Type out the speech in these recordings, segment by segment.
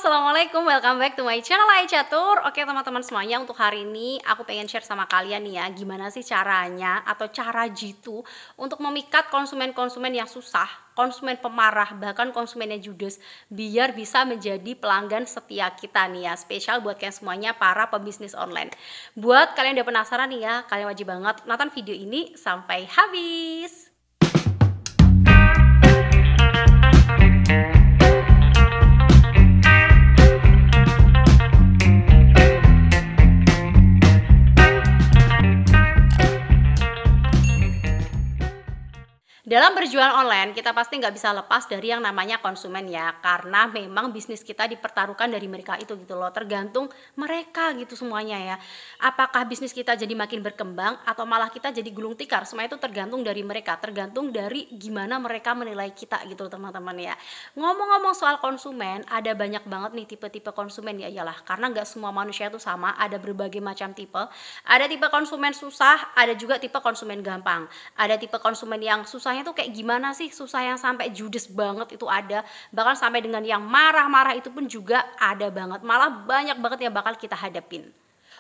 Assalamualaikum, welcome back to my channel Catur. Oke teman-teman semuanya, untuk hari ini aku pengen share sama kalian nih ya, gimana sih caranya atau cara jitu untuk memikat konsumen-konsumen yang susah, konsumen pemarah, bahkan konsumen yang judes, biar bisa menjadi pelanggan setia kita nih ya. Spesial buat kalian semuanya para pebisnis online. Buat kalian yang udah penasaran nih ya, kalian wajib banget nonton video ini sampai habis. Dalam berjualan online, kita pasti nggak bisa lepas dari yang namanya konsumen ya, karena memang bisnis kita dipertaruhkan dari mereka itu gitu loh, tergantung mereka gitu semuanya ya. Apakah bisnis kita jadi makin berkembang atau malah kita jadi gulung tikar, semua itu tergantung dari mereka, tergantung dari gimana mereka menilai kita gitu loh teman-teman ya. Ngomong-ngomong soal konsumen, ada banyak banget nih tipe-tipe konsumen ya iyalah, karena nggak semua manusia itu sama, ada berbagai macam tipe. Ada tipe konsumen susah, ada juga tipe konsumen gampang. Ada tipe konsumen yang susahnya tuh kayak gimana sih, susah yang sampai judes banget itu ada, bahkan sampai dengan yang marah-marah itu pun juga ada banget, malah banyak banget yang bakal kita hadapin.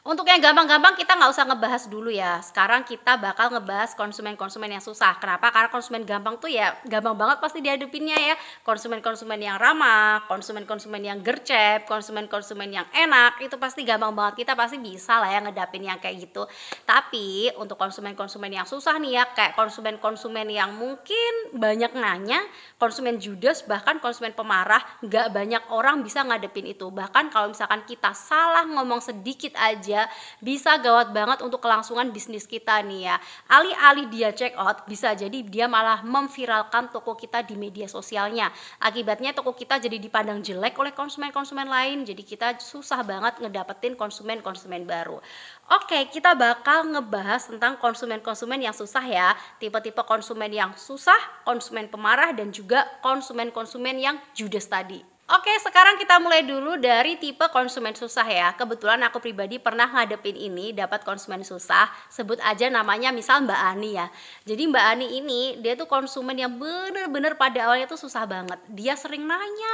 Untuk yang gampang-gampang kita nggak usah ngebahas dulu ya. Sekarang kita bakal ngebahas konsumen-konsumen yang susah. Kenapa? Karena konsumen gampang tuh ya gampang banget pasti dihadapinnya ya. Konsumen-konsumen yang ramah, konsumen-konsumen yang gercep, konsumen-konsumen yang enak, itu pasti gampang banget. Kita pasti bisa lah ya ngedapin yang kayak gitu. Tapi untuk konsumen-konsumen yang susah nih ya, kayak konsumen-konsumen yang mungkin banyak nanya, konsumen judes, bahkan konsumen pemarah, nggak banyak orang bisa ngadepin itu. Bahkan kalau misalkan kita salah ngomong sedikit aja, bisa gawat banget untuk kelangsungan bisnis kita nih ya. Alih-alih dia check out, bisa jadi dia malah memviralkan toko kita di media sosialnya. Akibatnya toko kita jadi dipandang jelek oleh konsumen-konsumen lain, jadi kita susah banget ngedapetin konsumen-konsumen baru. Oke, kita bakal ngebahas tentang konsumen-konsumen yang susah ya. Tipe-tipe konsumen yang susah, konsumen pemarah, dan juga konsumen-konsumen yang judes tadi. Oke, sekarang kita mulai dulu dari tipe konsumen susah ya. Kebetulan aku pribadi pernah ngadepin ini, dapat konsumen susah. Sebut aja namanya misal Mbak Ani ya. Jadi Mbak Ani ini, dia tuh konsumen yang bener-bener pada awalnya tuh susah banget. Dia sering nanya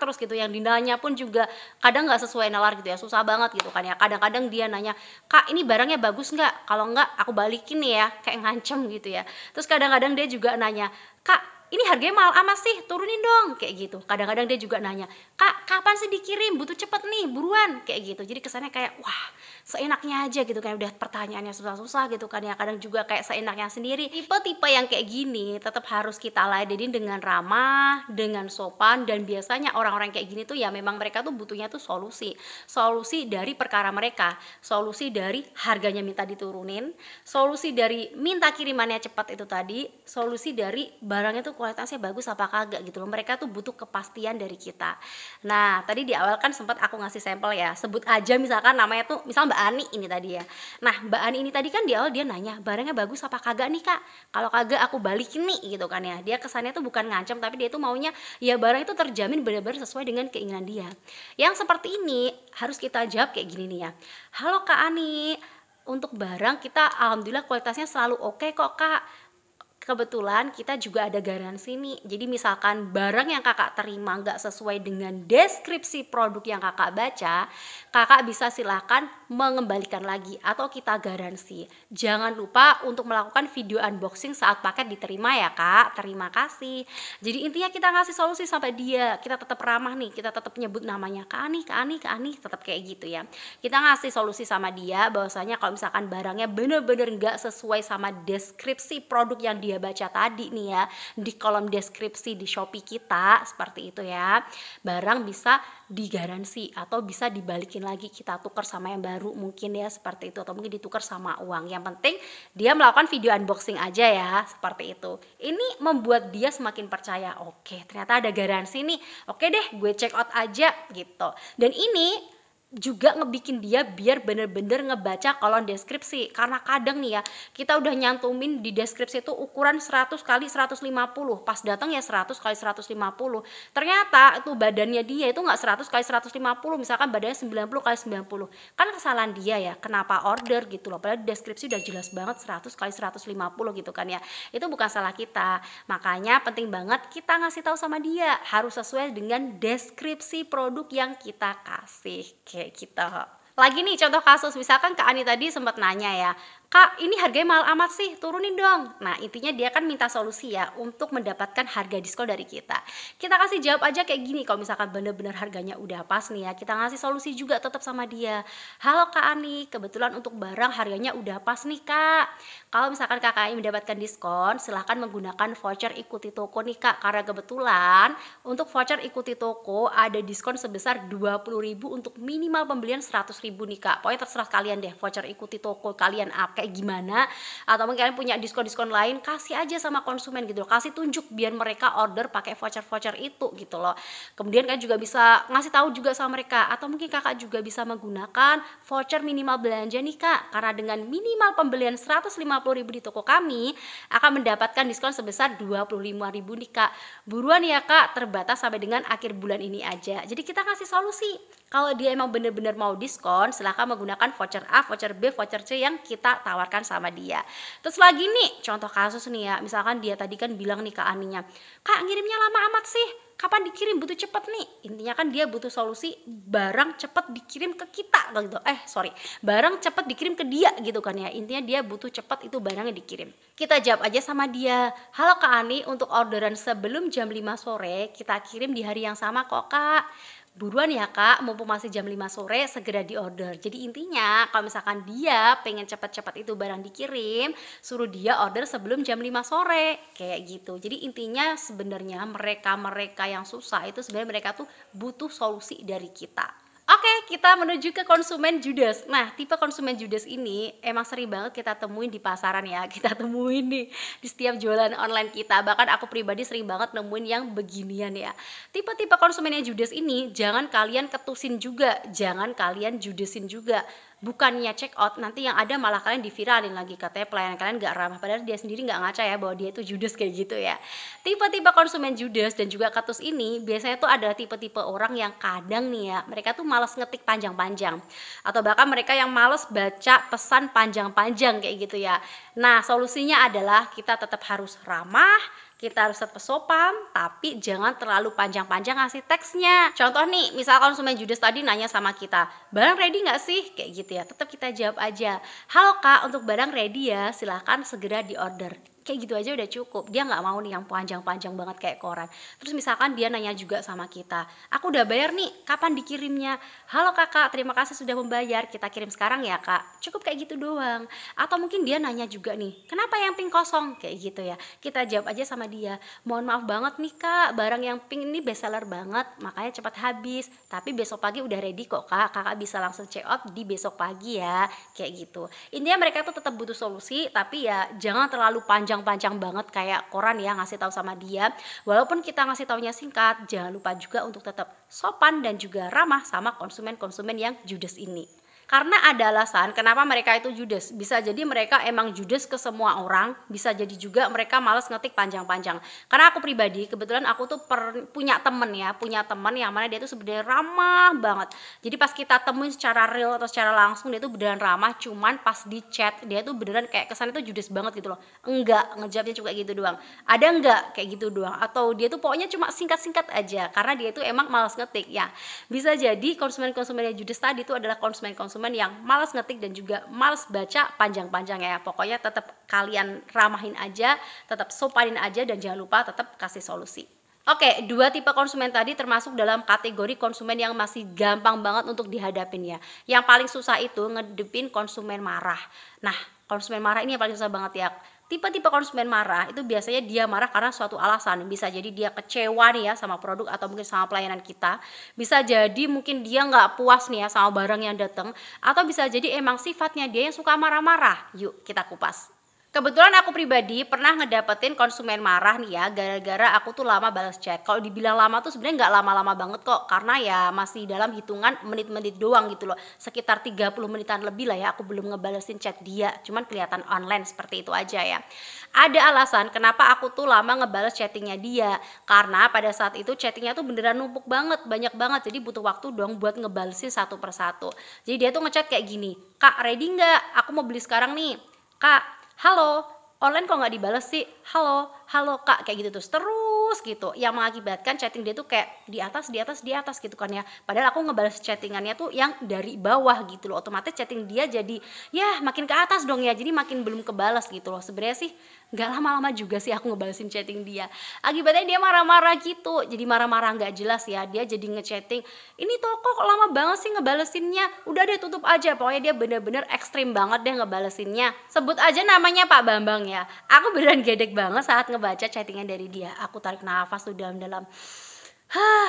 terus gitu, yang dinanya pun juga kadang nggak sesuai nalar gitu ya, susah banget gitu kan ya. Kadang-kadang dia nanya, "Kak, ini barangnya bagus nggak? Kalau nggak, aku balikin nih ya," kayak ngancem gitu ya. Terus kadang-kadang dia juga nanya, "Kak, ini harganya mahal amat sih, turunin dong," kayak gitu. Kadang-kadang dia juga nanya, "Kak, kapan sih dikirim? Butuh cepet nih, buruan," kayak gitu. Jadi kesannya kayak, wah, seenaknya aja gitu kan, udah pertanyaannya susah-susah gitu kan ya. Kadang juga kayak seenaknya sendiri. Tipe-tipe yang kayak gini tetap harus kita ladenin dengan ramah, dengan sopan, dan biasanya orang-orang kayak gini tuh ya memang mereka tuh butuhnya tuh solusi. Solusi dari perkara mereka, solusi dari harganya minta diturunin, solusi dari minta kirimannya cepat itu tadi, solusi dari barangnya tuh kualitasnya bagus apa kagak gitu loh. Mereka tuh butuh kepastian dari kita. Nah, tadi di awal kan sempat aku ngasih sampel ya. Sebut aja misalkan namanya tuh misal Mbak Ani ini tadi ya. Nah, Mbak Ani ini tadi kan di awal dia nanya, "Barangnya bagus apa kagak nih, Kak? Kalau kagak aku balikin nih," gitu kan ya. Dia kesannya tuh bukan ngancam, tapi dia tuh maunya ya barang itu terjamin benar-benar sesuai dengan keinginan dia. Yang seperti ini harus kita jawab kayak gini nih ya. "Halo Kak Ani, untuk barang kita alhamdulillah kualitasnya selalu oke kok, Kak. Kebetulan kita juga ada garansi nih. Jadi misalkan barang yang kakak terima nggak sesuai dengan deskripsi produk yang kakak baca, kakak bisa silakan mengembalikan lagi atau kita garansi. Jangan lupa untuk melakukan video unboxing saat paket diterima ya kak. Terima kasih." Jadi intinya kita ngasih solusi sampai dia. Kita tetap ramah nih, kita tetap nyebut namanya Kak Ani, Kak Ani, Kak Ani, tetap kayak gitu ya. Kita ngasih solusi sama dia bahwasanya kalau misalkan barangnya bener-bener nggak sesuai sama deskripsi produk yang dia baca tadi nih ya, di kolom deskripsi di Shopee kita seperti itu ya, barang bisa digaransi atau bisa dibalikin lagi, kita tuker sama yang baru mungkin ya, seperti itu, atau mungkin ditukar sama uang. Yang penting dia melakukan video unboxing aja ya, seperti itu. Ini membuat dia semakin percaya, oke ternyata ada garansi nih, oke deh gue check out aja gitu. Dan ini juga ngebikin dia biar bener-bener ngebaca kolom deskripsi. Karena kadang nih ya, kita udah nyantumin di deskripsi itu ukuran 100 kali 150, pas datang ya 100 kali 150. Ternyata itu badannya dia itu nggak 100 kali 150, misalkan badannya 90 kali 90. Kan kesalahan dia ya, kenapa order gitu loh. Padahal di deskripsi udah jelas banget 100 kali 150 gitu kan ya. Itu bukan salah kita. Makanya penting banget kita ngasih tahu sama dia, harus sesuai dengan deskripsi produk yang kita kasih. Kayak gitu. Lagi nih contoh kasus, misalkan Kak Ani tadi sempat nanya ya, "Kak, ini harganya mahal amat sih, turunin dong." Nah, intinya dia kan minta solusi ya untuk mendapatkan harga diskon dari kita. Kita kasih jawab aja kayak gini, kalau misalkan bener-bener harganya udah pas nih ya, kita ngasih solusi juga tetap sama dia. "Halo Kak Ani, kebetulan untuk barang harganya udah pas nih Kak. Kalau misalkan Kakak ingin mendapatkan diskon, silahkan menggunakan voucher ikuti toko nih Kak. Karena kebetulan untuk voucher ikuti toko ada diskon sebesar 20.000 untuk minimal pembelian 100.000 nih Kak. Pokoknya terserah kalian deh voucher ikuti toko kalian kayak gimana, atau mungkin kalian punya diskon-diskon lain, kasih aja sama konsumen gitu loh. Kasih tunjuk biar mereka order pakai voucher-voucher itu gitu loh. Kemudian kan juga bisa ngasih tahu juga sama mereka, atau mungkin Kakak juga bisa menggunakan voucher minimal belanja nih Kak. Karena dengan minimal pembelian 150.000 di toko kami akan mendapatkan diskon sebesar 25.000 nih Kak. Buruan ya Kak, terbatas sampai dengan akhir bulan ini aja. Jadi kita kasih solusi. Kalau dia emang bener-bener mau diskon, silahkan menggunakan voucher A, voucher B, voucher C yang kita tawarkan sama dia. Terus lagi nih, contoh kasus nih ya, misalkan dia tadi kan bilang nih ke Aninya, "Kak, ngirimnya lama amat sih, kapan dikirim, butuh cepet nih." Intinya kan dia butuh solusi barang cepet dikirim ke kita gitu. Barang cepet dikirim ke dia gitu kan ya. Intinya dia butuh cepet itu barangnya dikirim. Kita jawab aja sama dia, "Halo Kak Ani, untuk orderan sebelum jam 5 sore kita kirim di hari yang sama kok Kak. Buruan ya Kak, mumpung masih jam 5 sore segera diorder." Jadi intinya kalau misalkan dia pengen cepat-cepat itu barang dikirim, suruh dia order sebelum jam 5 sore. Kayak gitu. Jadi intinya sebenarnya mereka-mereka yang susah itu sebenarnya mereka tuh butuh solusi dari kita. Oke, kita menuju ke konsumen judes. Nah, tipe konsumen judes ini emang sering banget kita temuin di pasaran ya. Kita temuin nih di setiap jualan online kita. Bahkan aku pribadi sering banget nemuin yang beginian ya. Tipe-tipe konsumen yang judes ini jangan kalian ketusin juga, jangan kalian judesin juga. Bukannya check out, nanti yang ada malah kalian diviralin lagi katanya pelayanan kalian gak ramah. Padahal dia sendiri gak ngaca ya bahwa dia itu judes kayak gitu ya. Tipe-tipe konsumen judes dan juga katus ini biasanya tuh adalah tipe-tipe orang yang kadang nih ya, mereka tuh malas ngetik panjang-panjang. Atau bahkan mereka yang malas baca pesan panjang-panjang kayak gitu ya. Nah, solusinya adalah kita tetap harus ramah, kita harus tetap sopan, tapi jangan terlalu panjang-panjang ngasih teksnya. Contoh nih, misal konsumen judes tadi nanya sama kita, "Barang ready nggak sih?" Kayak gitu ya, tetap kita jawab aja, "Halo Kak, untuk barang ready ya, silahkan segera diorder." Kayak gitu aja udah cukup, dia nggak mau nih yang panjang-panjang banget kayak koran. Terus misalkan dia nanya juga sama kita, "Aku udah bayar nih, kapan dikirimnya?" "Halo Kakak, terima kasih sudah membayar, kita kirim sekarang ya Kak." Cukup kayak gitu doang. Atau mungkin dia nanya juga nih, "Kenapa yang pink kosong?" Kayak gitu ya. Kita jawab aja sama dia, "Mohon maaf banget nih Kak, barang yang pink ini best seller banget, makanya cepat habis. Tapi besok pagi udah ready kok Kak, Kakak bisa langsung check out di besok pagi ya." Kayak gitu. Intinya mereka tuh tetap butuh solusi, tapi ya jangan terlalu panjang-panjang banget kayak koran ya ngasih tahu sama dia. Walaupun kita ngasih taunya singkat, jangan lupa juga untuk tetap sopan dan juga ramah sama konsumen-konsumen yang judes ini. Karena ada alasan kenapa mereka itu judes. Bisa jadi mereka emang judes ke semua orang, bisa jadi juga mereka malas ngetik panjang-panjang. Karena aku pribadi, kebetulan aku tuh punya temen ya, punya temen yang mana dia tuh sebenarnya ramah banget. Jadi pas kita temuin secara real atau secara langsung dia tuh beneran ramah, cuman pas di chat dia tuh beneran kayak kesan itu judes banget gitu loh. Enggak, ngejawabnya cuma kayak gitu doang. Ada enggak kayak gitu doang, atau dia tuh pokoknya cuma singkat-singkat aja karena dia tuh emang malas ngetik ya. Bisa jadi konsumen-konsumen yang judes tadi itu adalah konsumen-konsumen yang malas ngetik dan juga malas baca panjang-panjang ya. Pokoknya tetap kalian ramahin aja, tetap sopanin aja dan jangan lupa tetap kasih solusi. Oke, dua tipe konsumen tadi termasuk dalam kategori konsumen yang masih gampang banget untuk dihadapin ya. Yang paling susah itu ngedepin konsumen marah. Nah, konsumen marah ini yang paling susah banget ya. Tipe-tipe konsumen marah itu biasanya dia marah karena suatu alasan. Bisa jadi dia kecewa nih ya sama produk atau mungkin sama pelayanan kita. Bisa jadi mungkin dia nggak puas nih ya sama barang yang datang. Atau bisa jadi emang sifatnya dia yang suka marah-marah. Yuk kita kupas. Kebetulan aku pribadi pernah ngedapetin konsumen marah nih ya, gara-gara aku tuh lama balas chat. Kalau dibilang lama tuh sebenarnya nggak lama-lama banget kok, karena ya masih dalam hitungan menit-menit doang gitu loh. Sekitar 30 menitan lebih lah ya aku belum ngebalesin chat dia, cuman kelihatan online seperti itu aja ya. Ada alasan kenapa aku tuh lama ngebales chattingnya dia, karena pada saat itu chattingnya tuh beneran numpuk banget, banyak banget, jadi butuh waktu dong buat ngebalesin satu persatu. Jadi dia tuh ngechat kayak gini, "Kak, ready nggak? Aku mau beli sekarang nih." "Kak, halo, online kok nggak dibales sih? Halo, halo Kak," kayak gitu terus gitu, yang mengakibatkan chatting dia tuh kayak di atas, di atas, di atas gitu kan ya. Padahal aku ngebales chattingannya tuh yang dari bawah gitu loh, otomatis chatting dia jadi ya makin ke atas dong ya, jadi makin belum kebales gitu loh. Sebenarnya sih nggak lama-lama juga sih aku ngebalesin chatting dia. Akibatnya dia marah-marah gitu, jadi marah-marah nggak jelas ya, dia jadi ngechatting, "Ini toko kok lama banget sih ngebalesinnya, udah deh tutup aja." Pokoknya dia bener-bener ekstrim banget deh ngebalesinnya. Sebut aja namanya Pak Bambang ya, aku beneran gedek banget saat ngebaca chattingan dari dia. Aku tarik nafas tuh dalam-dalam,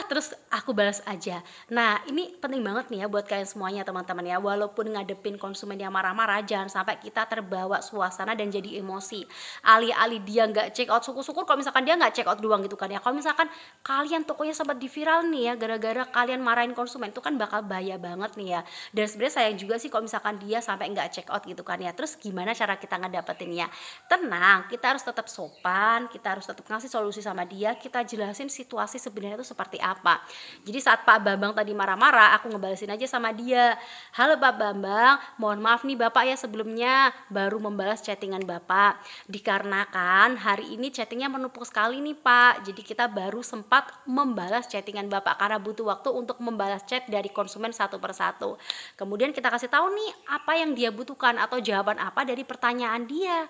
terus aku balas aja. Nah, ini penting banget nih ya buat kalian semuanya teman-teman ya, walaupun ngadepin konsumen yang marah-marah, jangan sampai kita terbawa suasana dan jadi emosi. Alih-alih dia nggak check out, syukur-syukur kalau misalkan dia nggak check out doang gitu kan ya. Kalau misalkan kalian tokonya sempat di-viral nih ya, gara-gara kalian marahin konsumen, itu kan bakal bahaya banget nih ya. Dan sebenarnya sayang juga sih kalau misalkan dia sampai nggak check out gitu kan ya. Terus gimana cara kita ngedapetinnya? Tenang, kita harus tetap sopan, kita harus tetap ngasih solusi sama dia, kita jelasin situasi sebenarnya itu seperti apa. Jadi saat Pak Bambang tadi marah-marah, aku ngebalesin aja sama dia, "Halo Pak Bambang, mohon maaf nih Bapak ya sebelumnya baru membalas chattingan Bapak. Dikarenakan hari ini chattingnya menumpuk sekali nih Pak, jadi kita baru sempat membalas chattingan Bapak karena butuh waktu untuk membalas chat dari konsumen satu persatu. Kemudian kita kasih tahu nih apa yang dia butuhkan atau jawaban apa dari pertanyaan dia.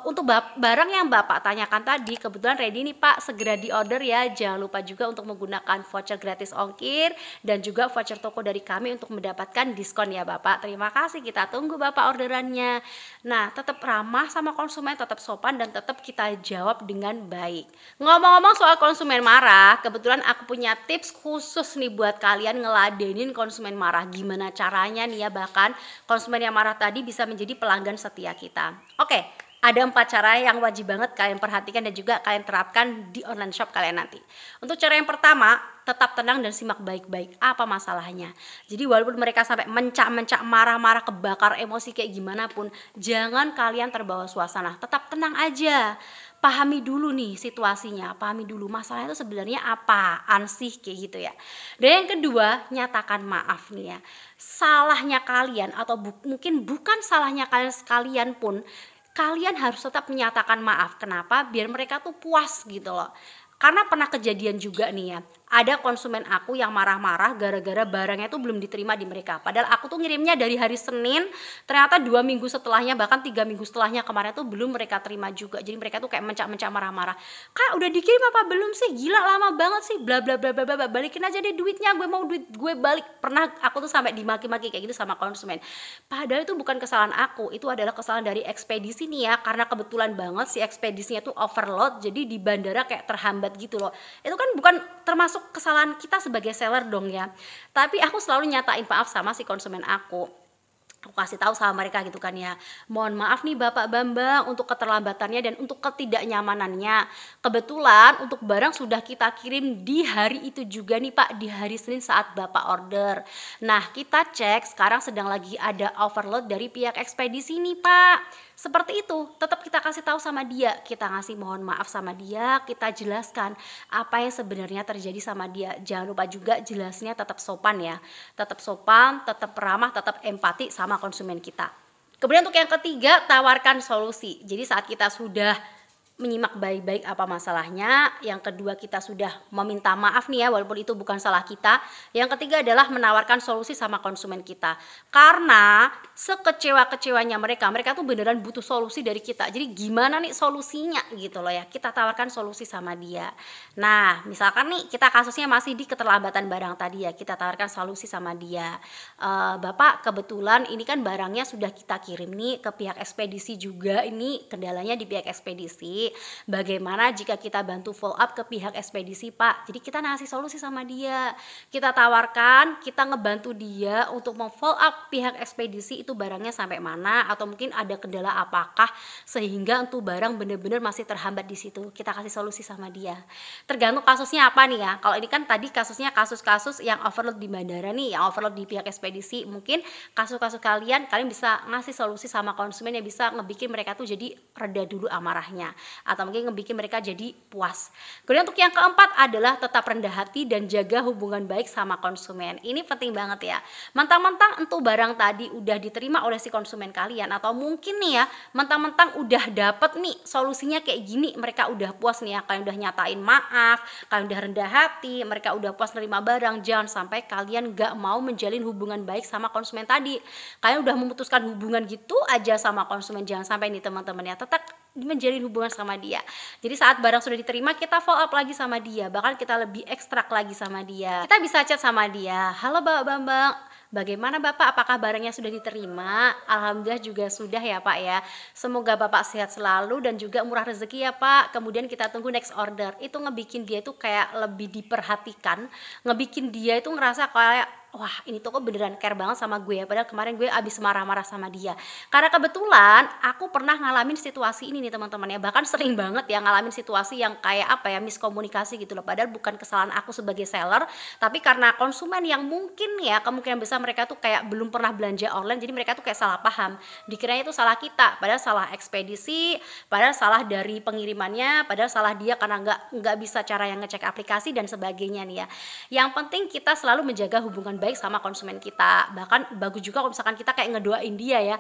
Untuk barang yang Bapak tanyakan tadi kebetulan ready nih Pak, segera di-order ya. Jangan lupa juga untuk menggunakan voucher gratis ongkir dan juga voucher toko dari kami untuk mendapatkan diskon ya Bapak. Terima kasih, kita tunggu Bapak orderannya." Nah, tetap ramah sama konsumen, tetap sopan dan tetap kita jawab dengan baik. Ngomong-ngomong soal konsumen marah, kebetulan aku punya tips khusus nih buat kalian ngeladenin konsumen marah. Gimana caranya nih ya, bahkan konsumen yang marah tadi bisa menjadi pelanggan setia kita. Oke, ada 4 cara yang wajib banget kalian perhatikan dan juga kalian terapkan di online shop kalian nanti. Untuk cara yang pertama, tetap tenang dan simak baik-baik apa masalahnya. Jadi walaupun mereka sampai mencak-mencak, marah-marah, kebakar emosi kayak gimana pun, jangan kalian terbawa suasana. Tetap tenang aja. Pahami dulu nih situasinya, pahami dulu masalahnya itu sebenarnya apaan sih kayak gitu ya. Dan yang kedua, nyatakan maaf nih ya. Salahnya kalian atau mungkin bukan salahnya kalian sekalian pun, kalian harus tetap menyatakan maaf. Kenapa? Biar mereka tuh puas gitu loh. Karena pernah kejadian juga nih ya, ada konsumen aku yang marah-marah gara-gara barangnya tuh belum diterima di mereka. Padahal aku tuh ngirimnya dari hari Senin, ternyata 2 minggu setelahnya, bahkan 3 minggu setelahnya kemarin tuh belum mereka terima juga. Jadi mereka tuh kayak mencak-mencak marah-marah, "Kak, udah dikirim apa belum sih? Gila lama banget sih, bla bla bla bla bla, balikin aja deh duitnya, gue mau duit gue balik." Pernah aku tuh sampai dimaki-maki kayak gitu sama konsumen. Padahal itu bukan kesalahan aku, itu adalah kesalahan dari ekspedisi nih ya, karena kebetulan banget si ekspedisinya tuh overload, jadi di bandara kayak terhambat gitu loh. Itu kan bukan termasuk kesalahan kita sebagai seller dong ya. Tapi aku selalu nyatain maaf sama si konsumen aku. Aku kasih tahu sama mereka gitu kan ya, "Mohon maaf nih Bapak Bambang untuk keterlambatannya dan untuk ketidaknyamanannya. Kebetulan untuk barang sudah kita kirim di hari itu juga nih Pak, di hari Senin saat Bapak order. Nah, kita cek sekarang sedang lagi ada overload dari pihak ekspedisi nih Pak." Seperti itu, tetap kita kasih tahu sama dia, kita ngasih mohon maaf sama dia, kita jelaskan apa yang sebenarnya terjadi sama dia. Jangan lupa juga jelasnya tetap sopan ya. Tetap sopan, tetap ramah, tetap empati sama konsumen kita. Kemudian untuk yang ketiga, tawarkan solusi. Jadi saat kita sudah menyimak baik-baik apa masalahnya, yang kedua kita sudah meminta maaf nih ya walaupun itu bukan salah kita, yang ketiga adalah menawarkan solusi sama konsumen kita. Karena sekecewa-kecewanya mereka, mereka tuh beneran butuh solusi dari kita. Jadi gimana nih solusinya gitu loh ya, kita tawarkan solusi sama dia. Nah, misalkan nih kita kasusnya masih di keterlambatan barang tadi ya, kita tawarkan solusi sama dia. "Bapak, kebetulan ini kan barangnya sudah kita kirim nih ke pihak ekspedisi juga, ini kendalanya di pihak ekspedisi. Bagaimana jika kita bantu follow up ke pihak ekspedisi, Pak? Jadi kita ngasih solusi sama dia. Kita tawarkan, kita ngebantu dia untuk follow up pihak ekspedisi itu barangnya sampai mana, atau mungkin ada kendala apakah sehingga untuk barang bener-bener masih terhambat di situ. Kita kasih solusi sama dia. Tergantung kasusnya apa nih ya. Kalau ini kan tadi kasusnya kasus-kasus yang overload di bandara nih, yang overload di pihak ekspedisi. Mungkin kasus-kasus kalian bisa ngasih solusi sama konsumen yang bisa ngebikin mereka tuh jadi reda dulu amarahnya, atau mungkin ngebikin mereka jadi puas. Kemudian untuk yang keempat adalah tetap rendah hati dan jaga hubungan baik sama konsumen. Ini penting banget ya. Mentang-mentang untuk barang tadi udah diterima oleh si konsumen kalian, atau mungkin nih ya, mentang-mentang udah dapet nih solusinya kayak gini, mereka udah puas nih ya, kalian udah nyatain maaf, kalian udah rendah hati, mereka udah puas nerima barang, jangan sampai kalian gak mau menjalin hubungan baik sama konsumen tadi. Kalian udah memutuskan hubungan gitu aja sama konsumen, jangan sampai nih teman-teman ya, tetap menjalin hubungan sama dia. Jadi saat barang sudah diterima, kita follow up lagi sama dia, bahkan kita lebih ekstrak lagi sama dia. Kita bisa chat sama dia, halo Bapak Bambang, bagaimana Bapak, apakah barangnya sudah diterima? Alhamdulillah juga sudah ya Pak ya. Semoga Bapak sehat selalu dan juga murah rezeki ya Pak. Kemudian kita tunggu next order. Itu ngebikin dia itu kayak lebih diperhatikan, ngebikin dia itu ngerasa kayak wah ini toko beneran care banget sama gue ya, padahal kemarin gue abis marah-marah sama dia. Karena kebetulan aku pernah ngalamin situasi ini nih teman-teman ya, bahkan sering banget ya ngalamin situasi yang kayak apa ya, miskomunikasi gitu loh, padahal bukan kesalahan aku sebagai seller, tapi karena konsumen yang mungkin ya kemungkinan besar mereka tuh kayak belum pernah belanja online, jadi mereka tuh kayak salah paham, dikiranya itu salah kita, padahal salah ekspedisi, padahal salah dari pengirimannya, padahal salah dia karena nggak bisa cara yang ngecek aplikasi dan sebagainya nih ya. Yang penting kita selalu menjaga hubungan baik sama konsumen kita. Bahkan bagus juga kalau misalkan kita kayak ngedoain dia ya,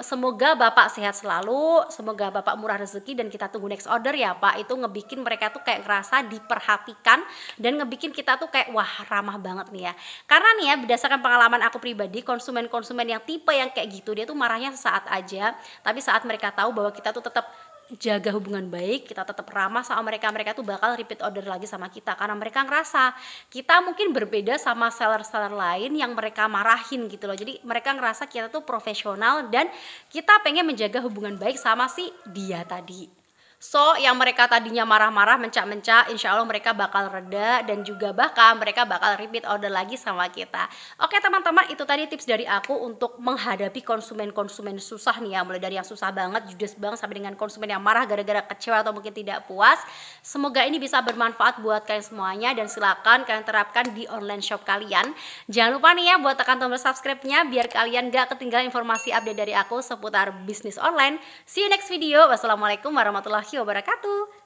semoga Bapak sehat selalu, semoga Bapak murah rezeki, dan kita tunggu next order ya Pak. Itu ngebikin mereka tuh kayak ngerasa diperhatikan dan ngebikin kita tuh kayak wah ramah banget nih ya. Karena nih ya berdasarkan pengalaman aku pribadi, konsumen-konsumen yang tipe yang kayak gitu dia tuh marahnya sesaat aja, tapi saat mereka tahu bahwa kita tuh tetap jaga hubungan baik, kita tetap ramah sama mereka, mereka tuh bakal repeat order lagi sama kita, karena mereka ngerasa kita mungkin berbeda sama seller-seller lain yang mereka marahin gitu loh. Jadi mereka ngerasa kita tuh profesional dan kita pengen menjaga hubungan baik sama si dia tadi. So, yang mereka tadinya marah-marah, mencak-mencak, insya Allah mereka bakal reda dan juga bahkan mereka bakal repeat order lagi sama kita. Oke teman-teman, itu tadi tips dari aku untuk menghadapi konsumen-konsumen susah nih ya. Mulai dari yang susah banget, judes banget, sampai dengan konsumen yang marah gara-gara kecewa atau mungkin tidak puas. Semoga ini bisa bermanfaat buat kalian semuanya dan silakan kalian terapkan di online shop kalian. Jangan lupa nih ya buat tekan tombol subscribe-nya biar kalian gak ketinggalan informasi update dari aku seputar bisnis online. See you next video. Wassalamualaikum warahmatullahi wabarakatuh.